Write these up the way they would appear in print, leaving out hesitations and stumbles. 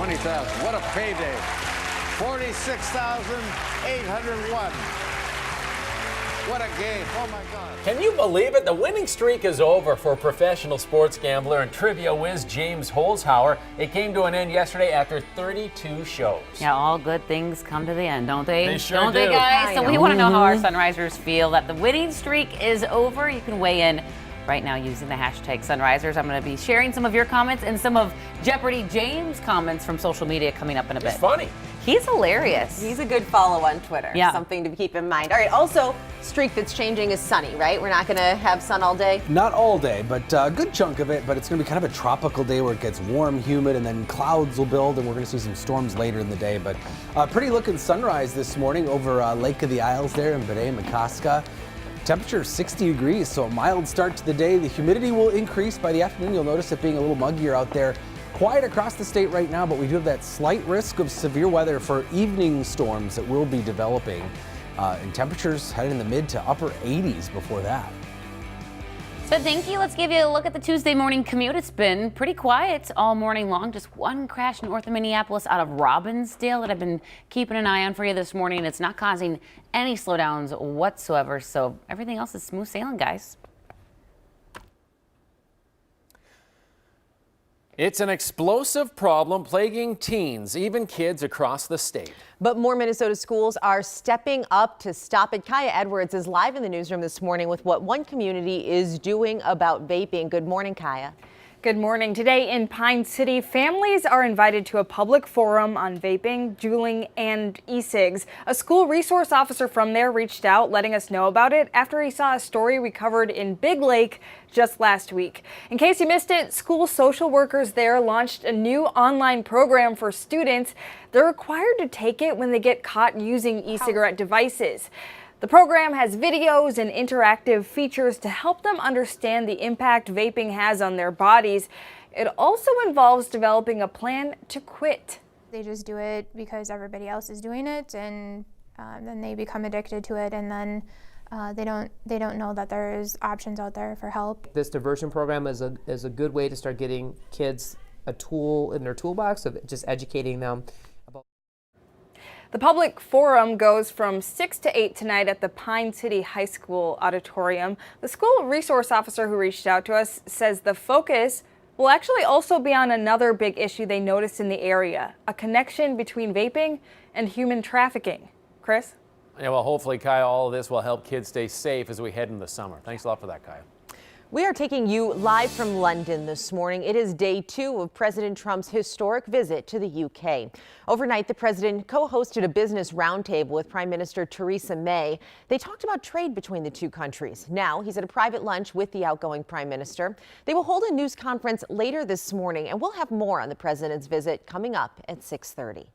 20,000. What a payday. 46,801. What a game. Oh, my God. Can you believe it? The winning streak is over for professional sports gambler and trivia whiz James Holzhauer. It came to an end yesterday after 32 shows. Yeah, all good things come to the end, don't they? They sure don't they, do. guys? So we want to know how our Sunrisers feel that the winning streak is over. You can weigh in right now using the hashtag Sunrisers. I'm going to be sharing some of your comments and some of Jeopardy James' comments from social media coming up in a bit. It's funny. He's hilarious. He's a good follow on Twitter. Yeah. Something to keep in mind. All right, also, streak that's changing is sunny, right? We're not going to have sun all day? Not all day, but a good chunk of it. But it's going to be kind of a tropical day where it gets warm, humid, and then clouds will build, and we're going to see some storms later in the day. But pretty looking sunrise this morning over Lake of the Isles there in Benay-Makaska. Temperature 60 degrees, so a mild start to the day. The humidity will increase by the afternoon. You'll notice it being a little muggier out there. Quiet across the state right now, but we do have that slight risk of severe weather for evening storms that will be developing. And temperatures headed in the mid to upper 80s before that. So thank you. Let's give you a look at the Tuesday morning commute. It's been pretty quiet all morning long. Just one crash north of Minneapolis out of Robbinsdale that I've been keeping an eye on for you this morning. It's not causing any slowdowns whatsoever. So everything else is smooth sailing, guys. It's an explosive problem plaguing teens, even kids across the state. But more Minnesota schools are stepping up to stop it. Kaya Edwards is live in the newsroom this morning with what one community is doing about vaping. Good morning, Kaya. Good morning. Today in Pine City, families are invited to a public forum on vaping, juuling, and e-cigs. A school resource officer from there reached out, letting us know about it after he saw a story we covered in Big Lake just last week. In case you missed it, school social workers there launched a new online program for students. They're required to take it when they get caught using e-cigarette devices. The program has videos and interactive features to help them understand the impact vaping has on their bodies. It also involves developing a plan to quit. They just do it because everybody else is doing it, and then they become addicted to it, and then they don't know that there's options out there for help. This diversion program is a good way to start getting kids a tool in their toolbox of just educating them. The public forum goes from 6 to 8 tonight at the Pine City High School auditorium. The school resource officer who reached out to us says the focus will actually also be on another big issue they noticed in the area, a connection between vaping and human trafficking. Chris? Yeah, well, hopefully, Kaya, all of this will help kids stay safe as we head into the summer. Thanks a lot for that, Kaya. We are taking you live from London this morning. It is day 2 of President Trump's historic visit to the UK. Overnight, the president co-hosted a business roundtable with Prime Minister Theresa May. They talked about trade between the two countries. Now he's at a private lunch with the outgoing prime minister. They will hold a news conference later this morning, and we'll have more on the president's visit coming up at 6:30.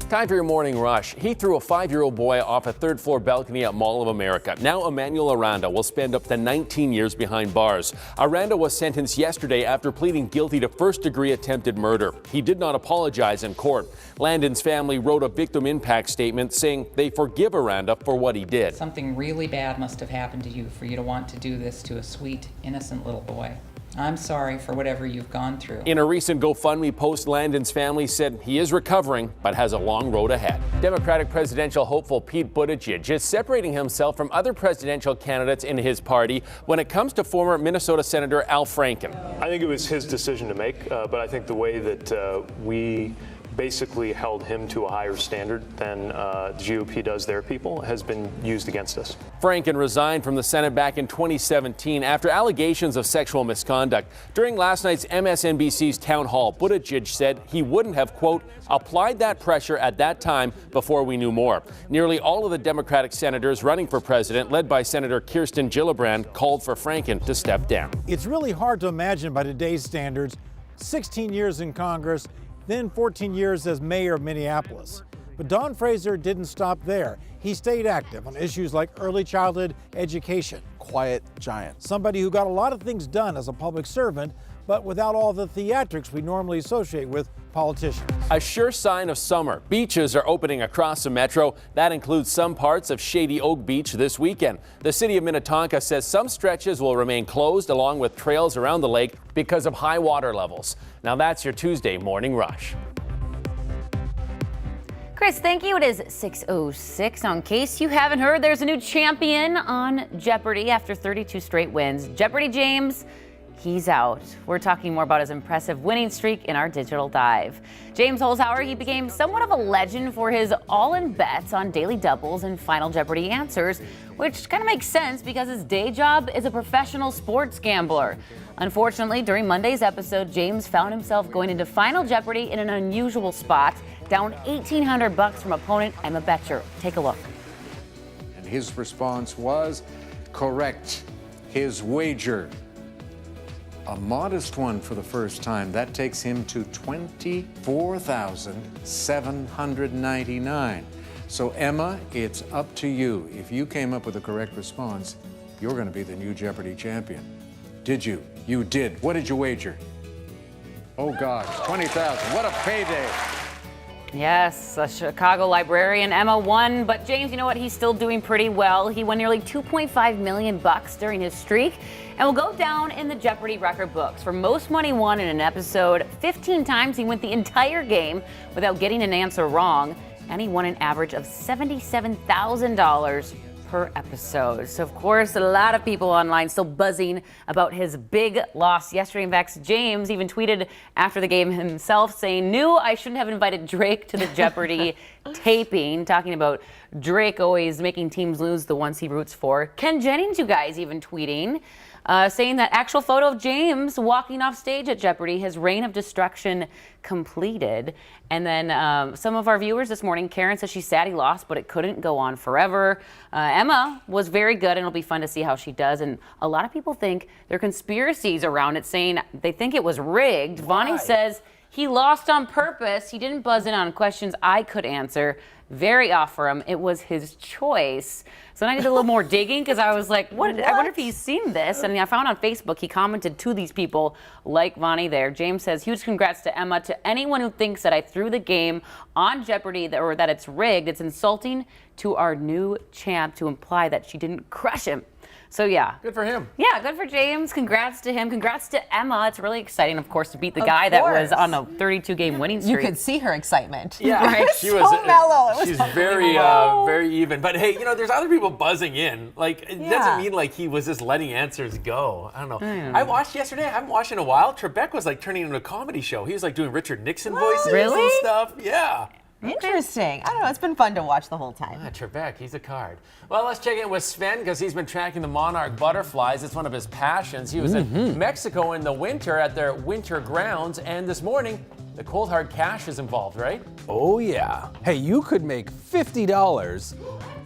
Time for your morning rush. He threw a 5-year-old boy off a third-floor balcony at Mall of America. Now Emmanuel Aranda will spend up to 19 years behind bars. Aranda was sentenced yesterday after pleading guilty to first-degree attempted murder. He did not apologize in court. Landon's family wrote a victim impact statement saying they forgive Aranda for what he did. Something really bad must have happened to you for you to want to do this to a sweet, innocent little boy. I'm sorry for whatever you've gone through. In a recent GoFundMe post, Landon's family said he is recovering but has a long road ahead. Democratic presidential hopeful Pete Buttigieg is separating himself from other presidential candidates in his party when it comes to former Minnesota Senator Al Franken. I think it was his decision to make, but I think the way that we basically held him to a higher standard than the GOP does their people has been used against us. Franken resigned from the Senate back in 2017 after allegations of sexual misconduct. During last night's MSNBC's town hall, Buttigieg said he wouldn't have, quote, applied that pressure at that time before we knew more. Nearly all of the Democratic senators running for president, led by Senator Kirsten Gillibrand, called for Franken to step down. It's really hard to imagine by today's standards, 16 years in Congress, then 14 years as mayor of Minneapolis. But Don Fraser didn't stop there. He stayed active on issues like early childhood education. Quiet giant. Somebody who got a lot of things done as a public servant, but without all the theatrics we normally associate with politicians. A sure sign of summer. Beaches are opening across the metro. That includes some parts of Shady Oak Beach this weekend. The city of Minnetonka says some stretches will remain closed along with trails around the lake because of high water levels. Now that's your Tuesday Morning Rush. Chris, thank you. It is 6:06. In case you haven't heard, there's a new champion on Jeopardy after 32 straight wins. Jeopardy James, he's out. We're talking more about his impressive winning streak in our digital dive. James Holzhauer, he became somewhat of a legend for his all-in bets on daily doubles and Final Jeopardy answers, which kind of makes sense because his day job is a professional sports gambler. Unfortunately, during Monday's episode, James found himself going into Final Jeopardy in an unusual spot, down $1,800 from opponent Emma Boettcher. Take a look. And his response was correct. His wager, a modest one for the first time, that takes him to $24,799. So Emma, it's up to you. If you came up with the correct response, you're going to be the new Jeopardy champion. Did you? You did. What did you wager? Oh gosh, $20,000. What a payday. Yes, a Chicago librarian, Emma, won, but James, you know what? He's still doing pretty well. He won nearly $2.5 million during his streak and will go down in the Jeopardy record books for most money won in an episode. 15 times he went the entire game without getting an answer wrong, and he won an average of $77,000 per episode. So, of course, a lot of people online still buzzing about his big loss yesterday. In fact, James even tweeted after the game himself saying, "Knew I shouldn't have invited Drake to the Jeopardy taping," talking about Drake always making teams lose, the ones he roots for. Ken Jennings, you guys, even tweeting, saying that actual photo of James walking off stage at Jeopardy, his reign of destruction completed. And then some of our viewers this morning, Karen says she's sad he lost, but it couldn't go on forever. Emma was very good, and it'll be fun to see how she does. And a lot of people think there are conspiracies around it, saying they think it was rigged. Vonnie says he lost on purpose. He didn't buzz in on questions I could answer. Very off for him. It was his choice. So then I did a little more digging because I was like, what? I wonder if he's seen this. And I found on Facebook, he commented to these people like Vonnie there. James says, huge congrats to Emma. To anyone who thinks that I threw the game on Jeopardy or that it's rigged, it's insulting to our new champ to imply that she didn't crush him. So, yeah. Good for him. Yeah, good for James. Congrats to him. Congrats to Emma. It's really exciting, of course, to beat the guy that was on a 32-game winning streak. You could see her excitement. Yeah, right? she so was mellow. She's very, very even. But hey, you know, there's other people buzzing in. Like, it doesn't mean like he was just letting answers go. I don't know. I watched yesterday. I haven't watched in a while. Trebek was like turning into a comedy show. He was like doing Richard Nixon voices and stuff. Yeah. Interesting. I don't know. It's been fun to watch the whole time. Trebek, he's a card. Well, let's check in with Sven because he's been tracking the monarch butterflies. It's one of his passions. He was in Mexico in the winter at their winter grounds, and this morning, the cold hard cash is involved, right? Oh, yeah. Hey, you could make $50.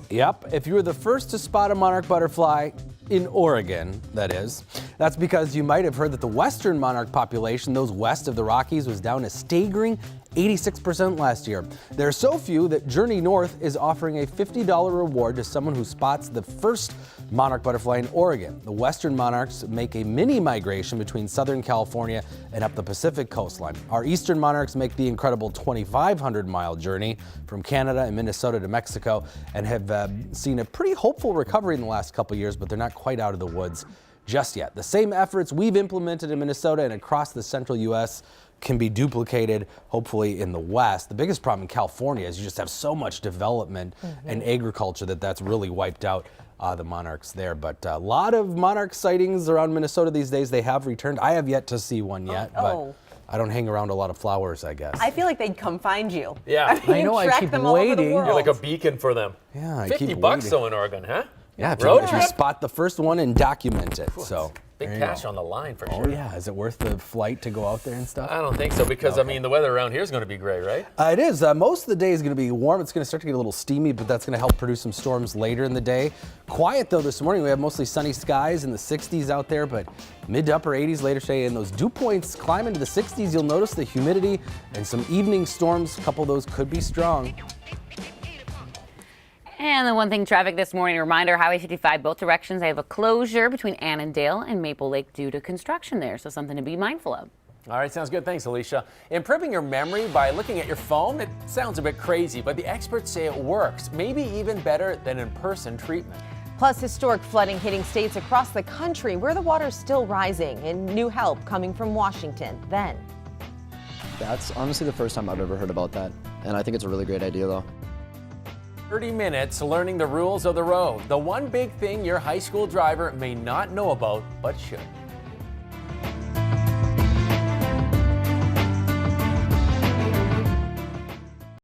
Yep, if you were the first to spot a monarch butterfly in Oregon, that is. That's because you might have heard that the western monarch population, those west of the Rockies, was down a staggering 86% last year. There are so few that Journey North is offering a $50 reward to someone who spots the first monarch butterfly in Oregon. The western monarchs make a mini migration between Southern California and up the Pacific coastline. Our eastern monarchs make the incredible 2,500-mile journey from Canada and Minnesota to Mexico and have seen a pretty hopeful recovery in the last couple years, but they're not quite out of the woods just yet. The same efforts we've implemented in Minnesota and across the central U.S. can be duplicated, hopefully, in the West. The biggest problem in California is you just have so much development and agriculture that's really wiped out the monarchs there. But a lot of monarch sightings around Minnesota these days. They have returned. I have yet to see one yet, but I don't hang around a lot of flowers, I guess. I feel like they'd come find you. Yeah. I know, I keep waiting. You're like a beacon for them. Yeah, I keep $50 though in Oregon, huh? Yeah, if you spot the first one and document it. So big cash on the line for sure. Oh yeah, is it worth the flight to go out there and stuff? I don't think so because I mean the weather around here is going to be great, right? It is. Most of the day is going to be warm. It's going to start to get a little steamy, but that's going to help produce some storms later in the day. Quiet though this morning. We have mostly sunny skies in the 60s out there, but mid to upper 80s later today. And those dew points climb into the 60s. You'll notice the humidity and some evening storms. A couple of those could be strong. And the one thing traffic this morning, reminder, Highway 55, both directions. I have a closure between Annandale and Maple Lake due to construction there. So something to be mindful of. All right, sounds good. Thanks, Alicia. Improving your memory by looking at your phone, it sounds a bit crazy, but the experts say it works, maybe even better than in-person treatment. Plus, historic flooding hitting states across the country where the water's still rising, and new help coming from Washington. Then. That's honestly the first time I've ever heard about that, and I think it's a really great idea, though. 30 minutes learning the rules of the road. The one big thing your high school driver may not know about, but should.